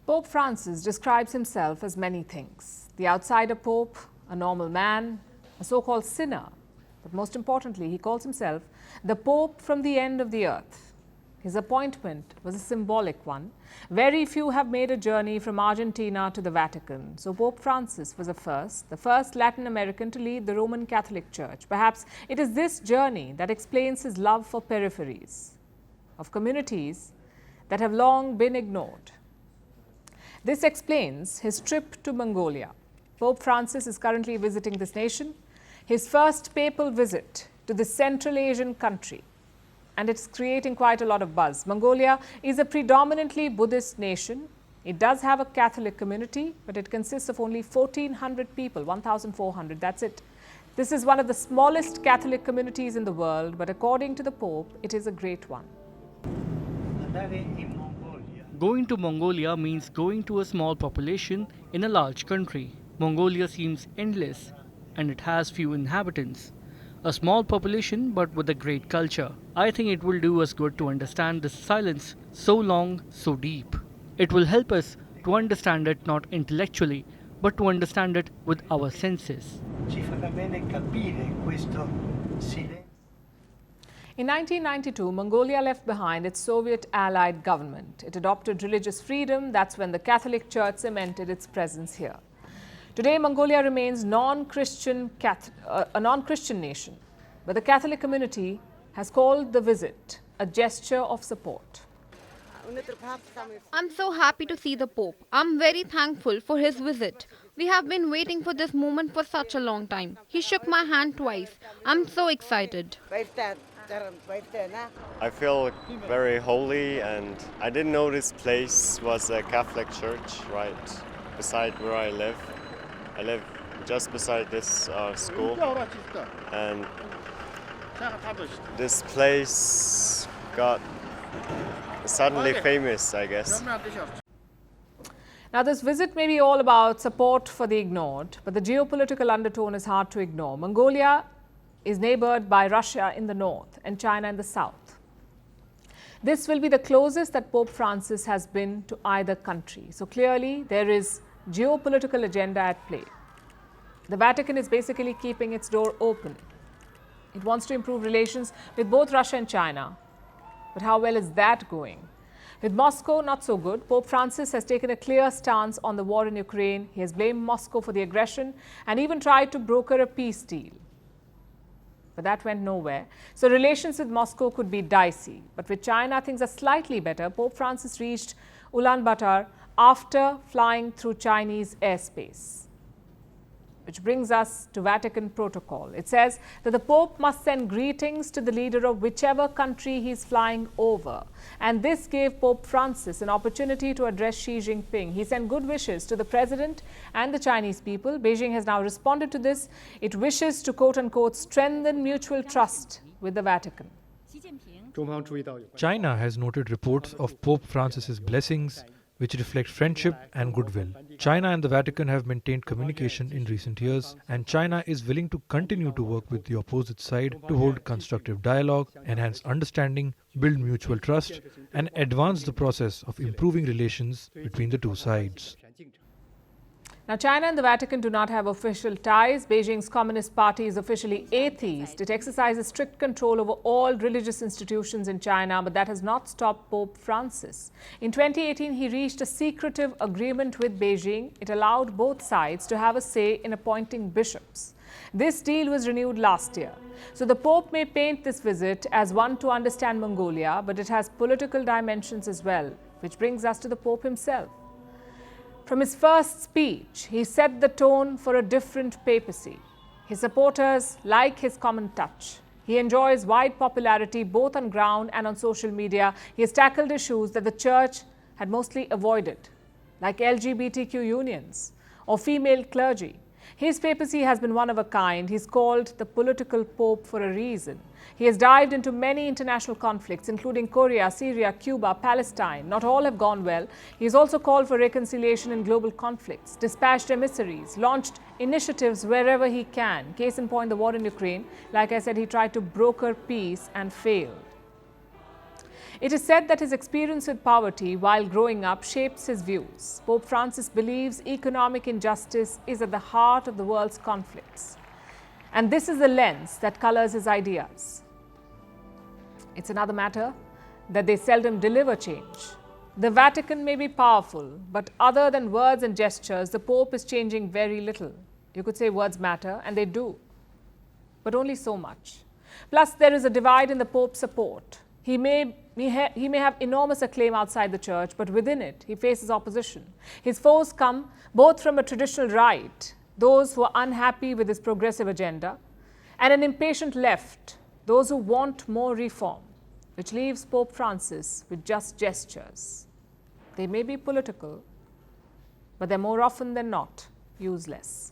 Pope Francis describes himself as many things: the outsider pope, a normal man, a so-called sinner. But most importantly, he calls himself the Pope from the end of the earth. His appointment was a symbolic one. Very few have made a journey from Argentina to the Vatican. So Pope Francis was the first Latin American to lead the Roman Catholic Church. Perhaps it is this journey that explains his love for peripheries, of communities that have long been ignored. This explains his trip to Mongolia. Pope Francis is currently visiting this nation, his first papal visit to this Central Asian country, and it's creating quite a lot of buzz. Mongolia is a predominantly Buddhist nation. It does have a Catholic community, but it consists of only 1,400 people, 1,400, that's it. This is one of the smallest Catholic communities in the world, but according to the Pope, it is a great one. Going to Mongolia means going to a small population in a large country. Mongolia seems endless, and it has few inhabitants. A small population but with a great culture. I think it will do us good to understand this silence so long, so deep. It will help us to understand it not intellectually, but to understand it with our senses. In 1992, Mongolia left behind its Soviet-allied government. It adopted religious freedom. That's when the Catholic Church cemented its presence here. Today, Mongolia remains a non-Christian nation, but the Catholic community has called the visit a gesture of support. I'm so happy to see the Pope. I'm very thankful for his visit. We have been waiting for this moment for such a long time. He shook my hand twice. I'm so excited. I feel very holy, and I didn't know this place was a Catholic church right beside where I live. I live just beside this school, and this place got suddenly famous, I guess. Now, this visit may be all about support for the ignored, but the geopolitical undertone is hard to ignore. Mongolia is neighboured by Russia in the north and China in the south. This will be the closest that Pope Francis has been to either country. So clearly, there is geopolitical agenda at play. The Vatican is basically keeping its door open. It wants to improve relations with both Russia and China. But how well is that going? With Moscow, not so good. Pope Francis has taken a clear stance on the war in Ukraine. He has blamed Moscow for the aggression and even tried to broker a peace deal. But that went nowhere. So relations with Moscow could be dicey. But with China, things are slightly better. Pope Francis reached Ulaanbaatar after flying through Chinese airspace. Which brings us to Vatican protocol. It says that the Pope must send greetings to the leader of whichever country he is flying over. And this gave Pope Francis an opportunity to address Xi Jinping. He sent good wishes to the president and the Chinese people. Beijing has now responded to this. It wishes to, quote-unquote, strengthen mutual trust with the Vatican. China has noted reports of Pope Francis's blessings, which reflect friendship and goodwill. China and the Vatican have maintained communication in recent years, and China is willing to continue to work with the opposite side to hold constructive dialogue, enhance understanding, build mutual trust, and advance the process of improving relations between the two sides. Now, China and the Vatican do not have official ties. Beijing's Communist Party is officially atheist. It exercises strict control over all religious institutions in China, but that has not stopped Pope Francis. In 2018, he reached a secretive agreement with Beijing. It allowed both sides to have a say in appointing bishops. This deal was renewed last year. So the Pope may paint this visit as one to understand Mongolia, but it has political dimensions as well, which brings us to the Pope himself. From his first speech, he set the tone for a different papacy. His supporters like his common touch. He enjoys wide popularity both on ground and on social media. He has tackled issues that the church had mostly avoided, like LGBTQ unions or female clergy. His papacy has been one of a kind. He's called the political pope for a reason. He has dived into many international conflicts, including Korea, Syria, Cuba, Palestine. Not all have gone well. He has also called for reconciliation in global conflicts, dispatched emissaries, launched initiatives wherever he can. Case in point, the war in Ukraine. Like I said, he tried to broker peace and failed. It is said that his experience with poverty while growing up shapes his views. Pope Francis believes economic injustice is at the heart of the world's conflicts. And this is the lens that colors his ideas. It's another matter that they seldom deliver change. The Vatican may be powerful, but other than words and gestures, the Pope is changing very little. You could say words matter, and they do, but only so much. Plus, there is a divide in the Pope's support. He may have enormous acclaim outside the church, but within it, he faces opposition. His foes come both from a traditional right, those who are unhappy with his progressive agenda, and an impatient left, those who want more reform, which leaves Pope Francis with just gestures. They may be political, but they're more often than not useless.